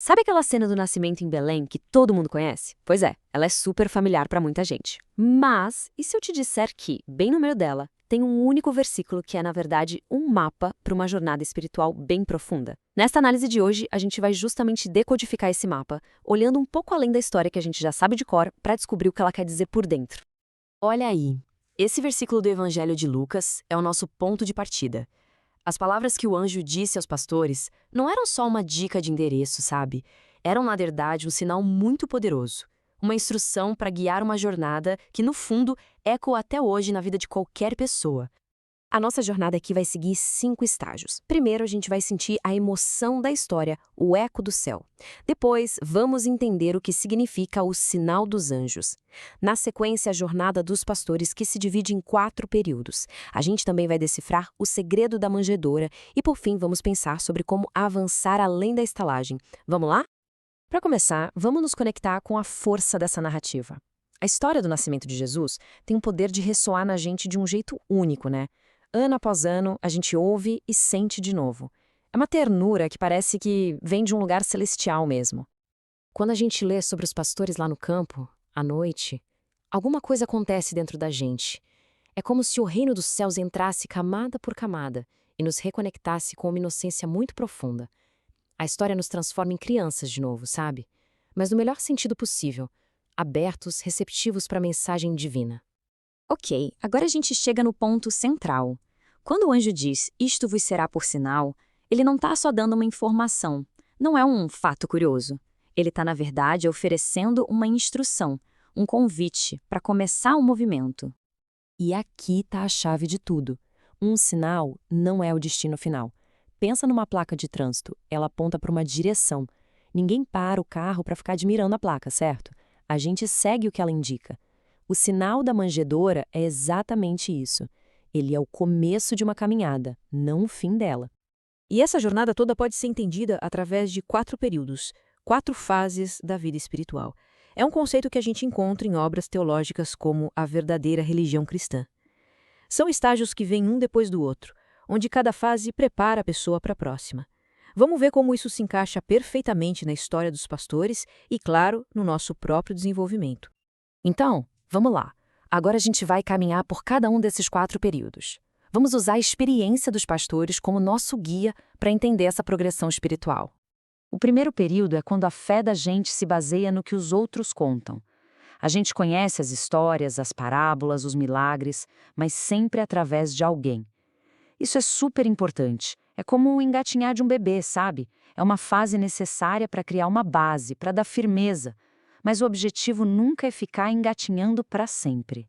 Sabe aquela cena do nascimento em Belém que todo mundo conhece? Pois é, ela é super familiar para muita gente. Mas, e se eu te disser que, bem no meio dela, tem um único versículo que é, na verdade, um mapa para uma jornada espiritual bem profunda? Nesta análise de hoje, a gente vai justamente decodificar esse mapa, olhando um pouco além da história que a gente já sabe de cor, para descobrir o que ela quer dizer por dentro. Olha aí, esse versículo do Evangelho de Lucas é o nosso ponto de partida. As palavras que o anjo disse aos pastores não eram só uma dica de endereço, sabe? Eram, na verdade, um sinal muito poderoso. Uma instrução para guiar uma jornada que, no fundo, ecoa até hoje na vida de qualquer pessoa. A nossa jornada aqui vai seguir 5 estágios. Primeiro, a gente vai sentir a emoção da história, o eco do céu. Depois, vamos entender o que significa o sinal dos anjos. Na sequência, a jornada dos pastores, que se divide em 4 períodos. A gente também vai decifrar o segredo da manjedoura e, por fim, vamos pensar sobre como avançar além da estalagem. Vamos lá? Para começar, vamos nos conectar com a força dessa narrativa. A história do nascimento de Jesus tem o poder de ressoar na gente de um jeito único, né? Ano após ano, a gente ouve e sente de novo. É uma ternura que parece que vem de um lugar celestial mesmo. Quando a gente lê sobre os pastores lá no campo, à noite, alguma coisa acontece dentro da gente. É como se o reino dos céus entrasse camada por camada e nos reconectasse com uma inocência muito profunda. A história nos transforma em crianças de novo, sabe? Mas no melhor sentido possível, abertos, receptivos para a mensagem divina. Ok, agora a gente chega no ponto central. Quando o anjo diz, isto vos será por sinal, ele não está só dando uma informação, não é um fato curioso. Ele está, na verdade, oferecendo uma instrução, um convite para começar um movimento. E aqui está a chave de tudo. Um sinal não é o destino final. Pensa numa placa de trânsito, ela aponta para uma direção. Ninguém para o carro para ficar admirando a placa, certo? A gente segue o que ela indica. O sinal da manjedoura é exatamente isso. Ele é o começo de uma caminhada, não o fim dela. E essa jornada toda pode ser entendida através de 4 períodos, 4 fases da vida espiritual. É um conceito que a gente encontra em obras teológicas como a verdadeira religião cristã. São estágios que vêm um depois do outro, onde cada fase prepara a pessoa para a próxima. Vamos ver como isso se encaixa perfeitamente na história dos pastores e, claro, no nosso próprio desenvolvimento. Então, vamos lá. Agora a gente vai caminhar por cada um desses 4 períodos. Vamos usar a experiência dos pastores como nosso guia para entender essa progressão espiritual. O primeiro período é quando a fé da gente se baseia no que os outros contam. A gente conhece as histórias, as parábolas, os milagres, mas sempre através de alguém. Isso é super importante. É como o engatinhar de um bebê, sabe? É uma fase necessária para criar uma base, para dar firmeza. Mas o objetivo nunca é ficar engatinhando para sempre.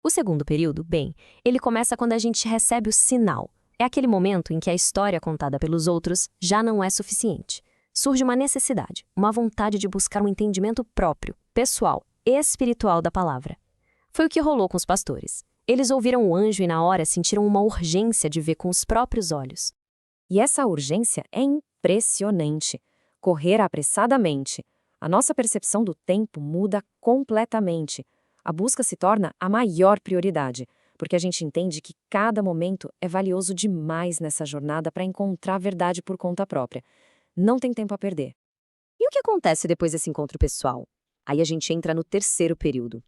O segundo período, bem, ele começa quando a gente recebe o sinal. É aquele momento em que a história contada pelos outros já não é suficiente. Surge uma necessidade, uma vontade de buscar um entendimento próprio, pessoal, espiritual da palavra. Foi o que rolou com os pastores. Eles ouviram o anjo e na hora sentiram uma urgência de ver com os próprios olhos. E essa urgência é impressionante. Correr apressadamente. A nossa percepção do tempo muda completamente. A busca se torna a maior prioridade, porque a gente entende que cada momento é valioso demais nessa jornada para encontrar a verdade por conta própria. Não tem tempo a perder. E o que acontece depois desse encontro pessoal? Aí a gente entra no terceiro período.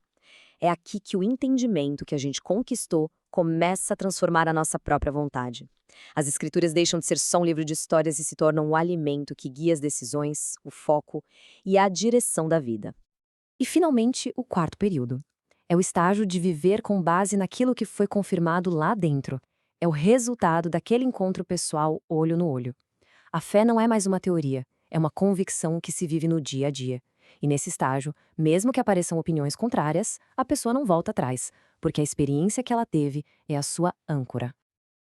É aqui que o entendimento que a gente conquistou começa a transformar a nossa própria vontade. As escrituras deixam de ser só um livro de histórias e se tornam o alimento que guia as decisões, o foco e a direção da vida. E, finalmente, o quarto período. É o estágio de viver com base naquilo que foi confirmado lá dentro. É o resultado daquele encontro pessoal olho no olho. A fé não é mais uma teoria, é uma convicção que se vive no dia a dia. E nesse estágio, mesmo que apareçam opiniões contrárias, a pessoa não volta atrás, porque a experiência que ela teve é a sua âncora.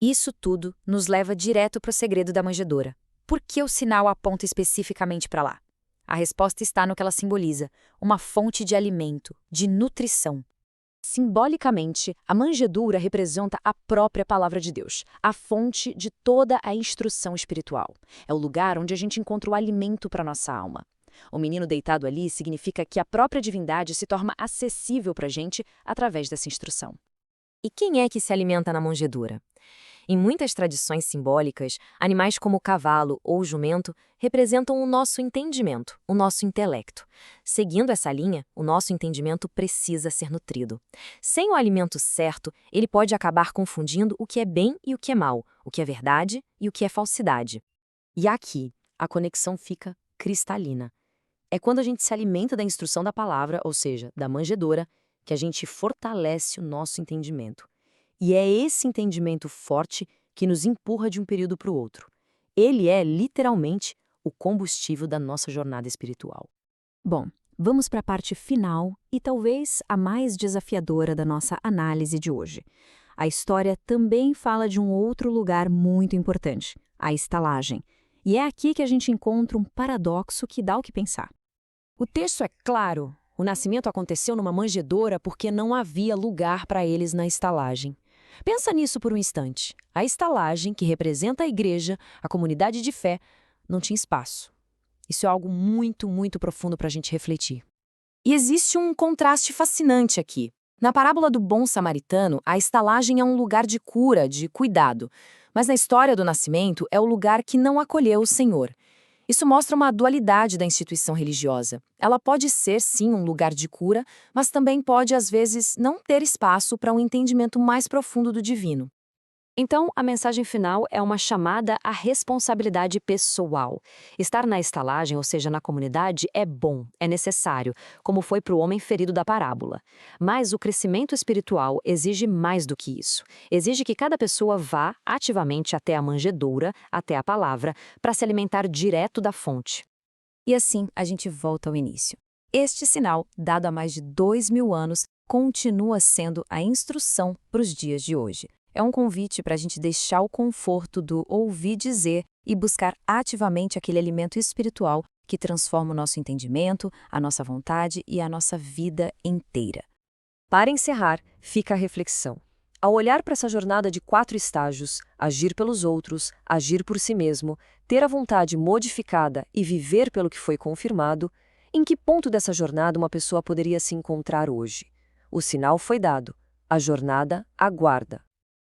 Isso tudo nos leva direto para o segredo da manjedoura. Por que o sinal aponta especificamente para lá? A resposta está no que ela simboliza, uma fonte de alimento, de nutrição. Simbolicamente, a manjedoura representa a própria palavra de Deus, a fonte de toda a instrução espiritual. É o lugar onde a gente encontra o alimento para nossa alma. O menino deitado ali significa que a própria divindade se torna acessível para a gente através dessa instrução. E quem é que se alimenta na manjedoura? Em muitas tradições simbólicas, animais como o cavalo ou o jumento representam o nosso entendimento, o nosso intelecto. Seguindo essa linha, o nosso entendimento precisa ser nutrido. Sem o alimento certo, ele pode acabar confundindo o que é bem e o que é mal, o que é verdade e o que é falsidade. E aqui, a conexão fica cristalina. É quando a gente se alimenta da instrução da palavra, ou seja, da manjedoura, que a gente fortalece o nosso entendimento. E é esse entendimento forte que nos empurra de um período para o outro. Ele é, literalmente, o combustível da nossa jornada espiritual. Bom, vamos para a parte final e talvez a mais desafiadora da nossa análise de hoje. A história também fala de um outro lugar muito importante, a estalagem. E é aqui que a gente encontra um paradoxo que dá o que pensar. O texto é claro. O nascimento aconteceu numa manjedoura porque não havia lugar para eles na estalagem. Pensa nisso por um instante. A estalagem, que representa a igreja, a comunidade de fé, não tinha espaço. Isso é algo muito, muito profundo para a gente refletir. E existe um contraste fascinante aqui. Na parábola do bom samaritano, a estalagem é um lugar de cura, de cuidado. Mas na história do nascimento, é o lugar que não acolheu o Senhor. Isso mostra uma dualidade da instituição religiosa. Ela pode ser, sim, um lugar de cura, mas também pode, às vezes, não ter espaço para um entendimento mais profundo do divino. Então, a mensagem final é uma chamada à responsabilidade pessoal. Estar na estalagem, ou seja, na comunidade, é bom, é necessário, como foi para o homem ferido da parábola. Mas o crescimento espiritual exige mais do que isso. Exige que cada pessoa vá ativamente até a manjedoura, até a palavra, para se alimentar direto da fonte. E assim, a gente volta ao início. Este sinal, dado há mais de 2000 anos, continua sendo a instrução para os dias de hoje. É um convite para a gente deixar o conforto do ouvir dizer e buscar ativamente aquele alimento espiritual que transforma o nosso entendimento, a nossa vontade e a nossa vida inteira. Para encerrar, fica a reflexão. Ao olhar para essa jornada de 4 estágios, agir pelos outros, agir por si mesmo, ter a vontade modificada e viver pelo que foi confirmado, em que ponto dessa jornada uma pessoa poderia se encontrar hoje? O sinal foi dado. A jornada aguarda.